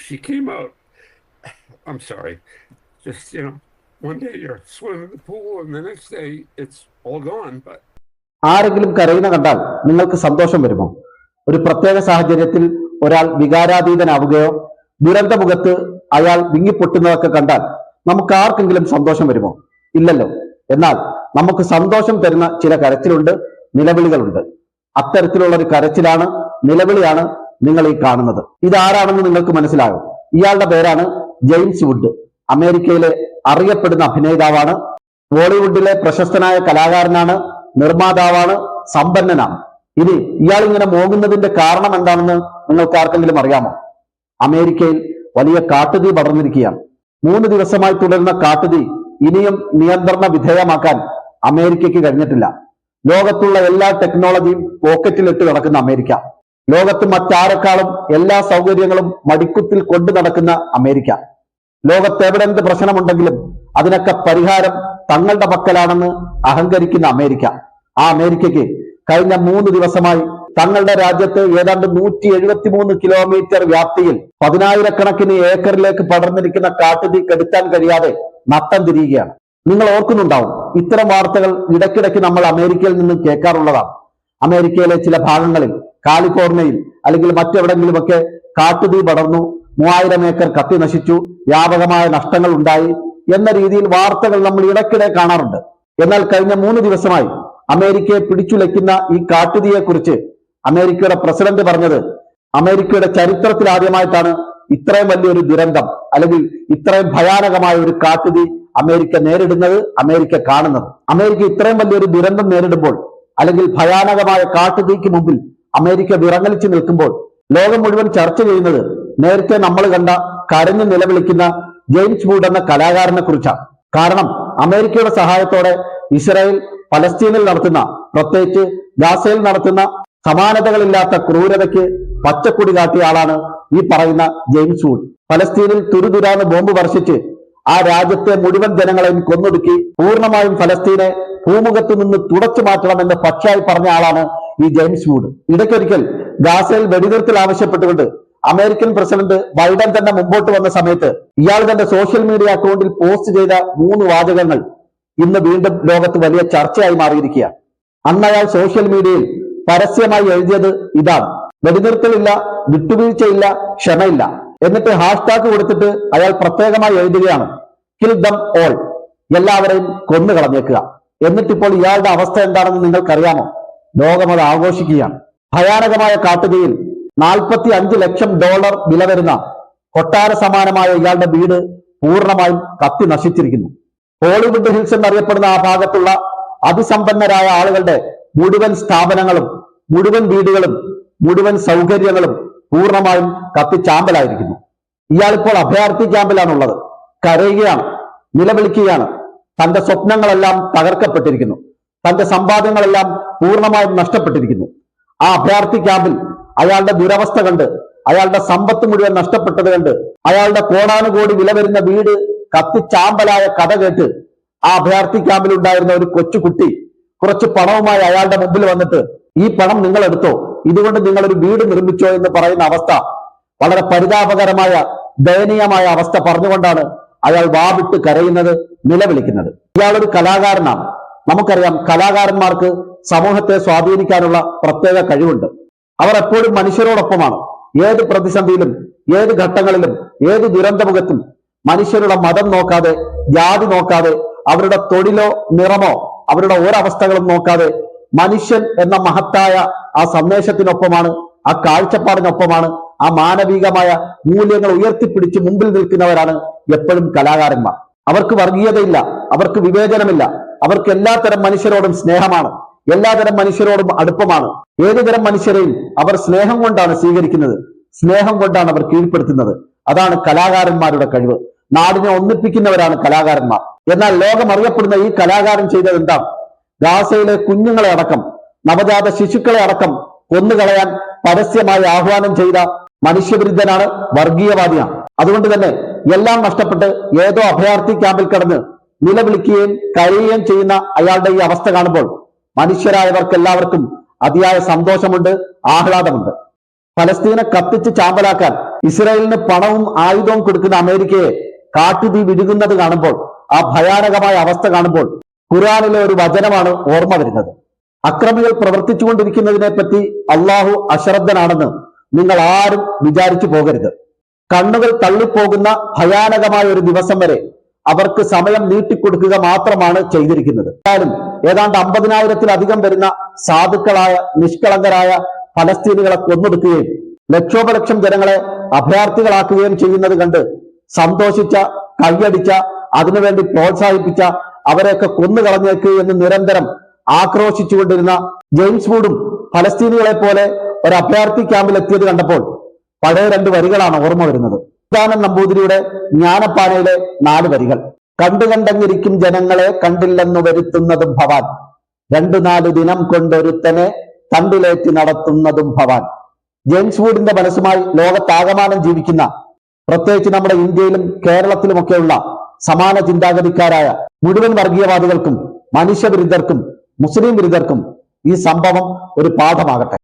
she came out. I'm sorry. Just, one day you're swimming in the pool and the next day it's all gone. But ആരെങ്കിലും കരയുന്ന കണ്ടാൽ നിങ്ങൾക്ക് സന്തോഷം വരുമോ? ഒരു പ്രത്യേക സാഹചര്യത്തിൽ ഒരാൾ വികാരാതീതനാവുകയോ ദുരന്തമുഖത്ത് അയാൾ വിങ്ങിപ്പൊട്ടുന്നതൊക്കെ കണ്ടാൽ നമുക്ക് ആർക്കെങ്കിലും സന്തോഷം വരുമോ? ഇല്ലല്ലോ. എന്നാൽ നമുക്ക് സന്തോഷം തരുന്ന ചില കരച്ചിലുണ്ട്, നിലവിളികളുണ്ട്. അത്തരത്തിലുള്ള ഒരു കരച്ചിലാണ്, നിലവിളിയാണ് നിങ്ങൾ ഈ കാണുന്നത്. ഇതാരാണെന്ന് നിങ്ങൾക്ക് മനസ്സിലാകും. ഇയാളുടെ പേരാണ് ജെയിംസ് വുഡ്. അമേരിക്കയിലെ അറിയപ്പെടുന്ന അഭിനേതാവാണ്. ബോളിവുഡിലെ പ്രശസ്തനായ കലാകാരനാണ്, നിർമ്മാതാവാണ്, സമ്പന്നനാണ്. ഇനി ഇയാൾ ഇങ്ങനെ മോങ്ങുന്നതിന്റെ കാരണം എന്താണെന്ന് നിങ്ങൾക്ക് ആർക്കെങ്കിലും അറിയാമോ? അമേരിക്കയിൽ വലിയ കാട്ടുതീ പടർന്നിരിക്കുകയാണ്. 3 ദിവസമായി തുടരുന്ന കാട്ടുതീ ഇനിയും നിയന്ത്രണ വിധേയമാക്കാൻ അമേരിക്കയ്ക്ക് കഴിഞ്ഞിട്ടില്ല. ലോകത്തുള്ള എല്ലാ ടെക്നോളജിയും പോക്കറ്റിലിട്ട് കിടക്കുന്ന അമേരിക്ക, ലോകത്ത് മറ്റാരെക്കാളും എല്ലാ സൗകര്യങ്ങളും മടിക്കുത്തിൽ കൊണ്ടു നടക്കുന്ന അമേരിക്ക, ലോകത്ത് എവിടെന്ത് പ്രശ്നമുണ്ടെങ്കിലും അതിനൊക്കെ പരിഹാരം തങ്ങളുടെ പക്കലാണെന്ന് അഹങ്കരിക്കുന്ന അമേരിക്ക. ആ അമേരിക്കയ്ക്ക് കഴിഞ്ഞ 3 ദിവസമായി തങ്ങളുടെ രാജ്യത്ത് ഏതാണ്ട് 173 കിലോമീറ്റർ വ്യാപ്തിയിൽ 10,000-കണക്കിന് ഏക്കറിലേക്ക് പടർന്നിരിക്കുന്ന കാട്ടുതീ കെടുത്താൻ കഴിയാതെ നട്ടം തിരിയുകയാണ്. നിങ്ങൾ ഓർക്കുന്നുണ്ടാവും, ഇത്തരം വാർത്തകൾ ഇടയ്ക്കിടയ്ക്ക് നമ്മൾ അമേരിക്കയിൽ നിന്ന് കേൾക്കാറുള്ളതാണ്. അമേരിക്കയിലെ ചില ഭാഗങ്ങളിൽ, കാലിഫോർണിയയിൽ അല്ലെങ്കിൽ മറ്റെവിടെങ്കിലുമൊക്കെ കാട്ടുതീ പടർന്നു, 3000 ഏക്കർ കത്തി നശിച്ചു, വ്യാപകമായ നഷ്ടങ്ങൾ ഉണ്ടായി എന്ന രീതിയിൽ വാർത്തകൾ നമ്മൾ ഇടയ്ക്കിടെ കാണാറുണ്ട്. എന്നാൽ കഴിഞ്ഞ 3 ദിവസമായി അമേരിക്കയെ പിടിച്ചുലയ്ക്കുന്ന ഈ കാട്ടുതീയെ കുറിച്ച് അമേരിക്കയുടെ പ്രസിഡന്റ് പറഞ്ഞത്, അമേരിക്കയുടെ ചരിത്രത്തിൽ ആദ്യമായിട്ടാണ് ഇത്രയും വലിയൊരു ദുരന്തം അല്ലെങ്കിൽ ഇത്രയും ഭയാനകമായ ഒരു കാട്ടുതീ അമേരിക്ക നേരിടുന്നത്, അമേരിക്ക കാണുന്നത്. അമേരിക്ക ഇത്രയും വലിയൊരു ദുരന്തം നേരിടുമ്പോൾ അല്ലെങ്കിൽ ഭയാനകമായ കാട്ടുതീക്ക് മുമ്പിൽ അമേരിക്ക വിറങ്ങലിച്ചു നിൽക്കുമ്പോൾ ലോകം മുഴുവൻ ചർച്ച ചെയ്യുന്നത് നേരത്തെ നമ്മൾ കണ്ട കരഞ്ഞു നിലവിളിക്കുന്ന ജെയിംസ് വുഡ് എന്ന കലാകാരനെ കുറിച്ചാണ്. കാരണം അമേരിക്കയുടെ സഹായത്തോടെ ഇസ്രായേൽ പലസ്തീനിൽ നടത്തുന്ന, പ്രത്യേകിച്ച് ഗാസയിൽ നടത്തുന്ന സമാനതകളില്ലാത്ത ക്രൂരതയ്ക്ക് പച്ചക്കൊടി കാട്ടിയ ആളാണ് ഈ പറയുന്ന ജെയിംസ് വുഡ്. പലസ്തീനിൽ തുരുതുരാന്ന് ബോംബ് വർഷിച്ച് ആ രാജ്യത്തെ മുഴുവൻ ജനങ്ങളെയും കൊന്നൊടുക്കി പൂർണ്ണമായും ഫലസ്തീനെ ഭൂമുഖത്തു നിന്ന് തുടച്ചു മാറ്റണമെന്ന് പക്ഷായി പറഞ്ഞ ആളാണ് ഈ ജെയിംസ് വുഡ്. ഇടയ്ക്കൊരിക്കൽ ഗാസയിൽ വെടിനിർത്തൽ ആവശ്യപ്പെട്ടുകൊണ്ട് അമേരിക്കൻ പ്രസിഡന്റ് ബൈഡൻ തന്നെ മുമ്പോട്ട് വന്ന സമയത്ത് ഇയാൾ തന്റെ സോഷ്യൽ മീഡിയ അക്കൗണ്ടിൽ പോസ്റ്റ് ചെയ്ത 3 വാചകങ്ങൾ ഇന്ന് വീണ്ടും ലോകത്ത് വലിയ ചർച്ചയായി മാറിയിരിക്കുകയാണ്. അന്ന് അയാൾ സോഷ്യൽ മീഡിയയിൽ പരസ്യമായി എഴുതിയത് ഇതാണ്: വെടിനിർത്തലില്ല, വിട്ടുവീഴ്ചയില്ല, ക്ഷമയില്ല. എന്നിട്ട് ഹാഷ്ടാഗ് കൊടുത്തിട്ട് അയാൾ പ്രത്യേകമായി എഴുതുകയാണ്, കിൽ ദം ഓൾ, എല്ലാവരെയും കൊന്നു കളഞ്ഞേക്കുക. എന്നിട്ടിപ്പോൾ ഇയാളുടെ അവസ്ഥ എന്താണെന്ന് നിങ്ങൾക്കറിയാമോ? ലോകം അത് ആഘോഷിക്കുകയാണ്. ഭയാനകമായ കാട്ടുതീയിൽ $45 ലക്ഷം വില വരുന്ന കൊട്ടാര സമാനമായ ഇയാളുടെ വീട് പൂർണ്ണമായും കത്തി നശിച്ചിരിക്കുന്നു. ഹോളിവുഡ് ഹിൽസ് എന്നറിയപ്പെടുന്ന ആ ഭാഗത്തുള്ള അതിസമ്പന്നരായ ആളുകളുടെ മുഴുവൻ സ്ഥാപനങ്ങളും, മുഴുവൻ വീടുകളും, മുഴുവൻ സൗകര്യങ്ങളും പൂർണ്ണമായും കത്തിച്ചാമ്പലായിരിക്കുന്നു. ഇയാളിപ്പോൾ അഭയാർത്ഥി ക്യാമ്പിലാണുള്ളത്. കരയുകയാണ്, നിലവിളിക്കുകയാണ്. തന്റെ സ്വപ്നങ്ങളെല്ലാം തകർക്കപ്പെട്ടിരിക്കുന്നു, തന്റെ സമ്പാദ്യങ്ങളെല്ലാം പൂർണ്ണമായും നഷ്ടപ്പെട്ടിരിക്കുന്നു. ആ അഭയാർത്ഥി ക്യാമ്പിൽ അയാളുടെ ദുരവസ്ഥ കണ്ട്, അയാളുടെ സമ്പത്ത് മുഴുവൻ നഷ്ടപ്പെട്ടത് കണ്ട്, അയാളുടെ കോടാനുകോടി വില വരുന്ന വീട് കത്തിച്ചാമ്പലായ കഥ കേട്ട് ആ അഭയാർത്ഥി ക്യാമ്പിൽ ഉണ്ടായിരുന്ന ഒരു കൊച്ചുകുട്ടി കുറച്ച് പണവുമായി അയാളുടെ മുമ്പിൽ വന്നിട്ട്, ഈ പണം നിങ്ങൾ എടുത്തോ, ഇതുകൊണ്ട് നിങ്ങളൊരു വീട് നിർമ്മിച്ചോ എന്ന് പറയുന്ന അവസ്ഥ, വളരെ പരിതാപകരമായ ദയനീയമായ അവസ്ഥ പറഞ്ഞുകൊണ്ടാണ് അയാൾ വാവിട്ട് കരയുന്നത്, നിലവിളിക്കുന്നത്. ഇയാളൊരു കലാകാരനാണ്. നമുക്കറിയാം, കലാകാരന്മാർക്ക് സമൂഹത്തെ സ്വാധീനിക്കാനുള്ള പ്രത്യേക കഴിവുണ്ട്. അവർ എപ്പോഴും മനുഷ്യരോടൊപ്പമാണ്. ഏത് പ്രതിസന്ധിയിലും, ഏത് ഘട്ടങ്ങളിലും, ഏത് ദുരന്തമുഖത്തും മനുഷ്യരുടെ മതം നോക്കാതെ, ജാതി നോക്കാതെ, അവരുടെ തൊഴിലോ നിറമോ, അവരുടെ ഒരവസ്ഥകളും നോക്കാതെ മനുഷ്യൻ എന്ന മഹത്തായ ആ സന്ദേശത്തിനൊപ്പമാണ്, ആ കാഴ്ചപ്പാടിനൊപ്പമാണ്, ആ മാനവികമായ മൂല്യങ്ങൾ ഉയർത്തിപ്പിടിച്ച് മുമ്പിൽ നിൽക്കുന്നവരാണ് എപ്പോഴും കലാകാരന്മാർ. അവർക്ക് വർഗീയതയില്ല, അവർക്ക് വിവേചനമില്ല, അവർക്ക് എല്ലാത്തരം മനുഷ്യരോടും സ്നേഹമാണ്, എല്ലാതരം മനുഷ്യരോടും അടുപ്പമാണ്. ഏതുതരം മനുഷ്യരെയും അവർ സ്നേഹം കൊണ്ടാണ് സ്വീകരിക്കുന്നത്, സ്നേഹം കൊണ്ടാണ് അവർ കീഴ്പ്പെടുത്തുന്നത്. അതാണ് കലാകാരന്മാരുടെ കഴിവ്. നാടിനെ ഒന്നിപ്പിക്കുന്നവരാണ് കലാകാരന്മാർ. എന്നാൽ ലോകം അറിയപ്പെടുന്ന ഈ കലാകാരൻ ചെയ്തത് എന്താണ്? ഗാസയിലെ കുഞ്ഞുങ്ങളെ അടക്കം, നവജാത ശിശുക്കളെ അടക്കം കൊന്നുകളയാൻ പരസ്യമായി ആഹ്വാനം ചെയ്ത മനുഷ്യവിരുദ്ധനാണ്, വർഗീയവാദിയാണ്. അതുകൊണ്ട് തന്നെ എല്ലാം നഷ്ടപ്പെട്ട് ഏതോ അഭയാർത്ഥി ക്യാമ്പിൽ കിടന്ന് നിലവിളിക്കുകയും കരയുകയും ചെയ്യുന്ന അയാളുടെ ഈ അവസ്ഥ കാണുമ്പോൾ മനുഷ്യരായവർക്ക് എല്ലാവർക്കും അതിയായ സന്തോഷമുണ്ട്, ആഹ്ലാദമുണ്ട്. ഫലസ്തീനെ കത്തിച്ച് ചാമ്പലാക്കാൻ ഇസ്രായേലിന് പണവും ആയുധവും കൊടുക്കുന്ന അമേരിക്കയെ കാട്ടുതീ വിഴുകുന്നത് കാണുമ്പോൾ, ആ ഭയാനകമായ അവസ്ഥ കാണുമ്പോൾ ഖുർആനിലെ ഒരു വചനമാണ് ഓർമ്മ വരുന്നത്. അക്രമികൾ പ്രവർത്തിച്ചുകൊണ്ടിരിക്കുന്നതിനെ പറ്റി അള്ളാഹു അശ്രദ്ധനാണെന്ന് നിങ്ങൾ ആരും വിചാരിച്ചു പോകരുത്. കണ്ണുകൾ തള്ളിപ്പോകുന്ന ഭയാനകമായ ഒരു ദിവസം വരെ അവർക്ക് സമയം നീട്ടിക്കൊടുക്കുക മാത്രമാണ് ചെയ്തിരിക്കുന്നത്. എന്തായാലും ഏതാണ്ട് 50,000-ത്തിലധികം വരുന്ന സാധുക്കളായ നിഷ്കളങ്കരായ ഫലസ്തീനികളെ കൊന്നൊടുക്കുകയും ലക്ഷോപലക്ഷം ജനങ്ങളെ അഭയാർത്ഥികളാക്കുകയും ചെയ്യുന്നത് കണ്ട് സന്തോഷിച്ച, കൈയടിച്ച, അതിനുവേണ്ടി പ്രോത്സാഹിപ്പിച്ച, അവരെയൊക്കെ കൊന്നുകളഞ്ഞേക്ക് എന്ന് നിരന്തരം ആക്രോശിച്ചുകൊണ്ടിരുന്ന ജെയിംസ് വൂഡും ഫലസ്തീനികളെ പോലെ ഒരു അഭയാർത്ഥി ക്യാമ്പിൽ എത്തിയത് കണ്ടപ്പോൾ പഴയ 2 വരികളാണ് ഓർമ്മ വരുന്നത്. ഉദാനം നമ്പൂതിരിയുടെ ജ്ഞാനപ്പാനയിലെ 4 വരികൾ. കണ്ടുകണ്ടങ്ങിരിക്കും ജനങ്ങളെ കണ്ടില്ലെന്നു വരുത്തുന്നതും ഭവാൻ, 2-4 ദിനം കൊണ്ടൊരുത്തനെ തണ്ടിലേറ്റി നടത്തുന്നതും ഭവാൻ. ജെയിംസ് വൂഡിന്റെ മനസ്സുമായി ലോകത്താകമാനം ജീവിക്കുന്ന, പ്രത്യേകിച്ച് നമ്മുടെ ഇന്ത്യയിലും കേരളത്തിലുമൊക്കെയുള്ള സമാന ചിന്താഗതിക്കാരായ മുഴുവൻ വർഗീയവാദികൾക്കും മനുഷ്യവിരുദ്ധർക്കും മുസ്ലിം വിരുദ്ധർക്കും ഈ സംഭവം ഒരു പാഠമാകട്ടെ.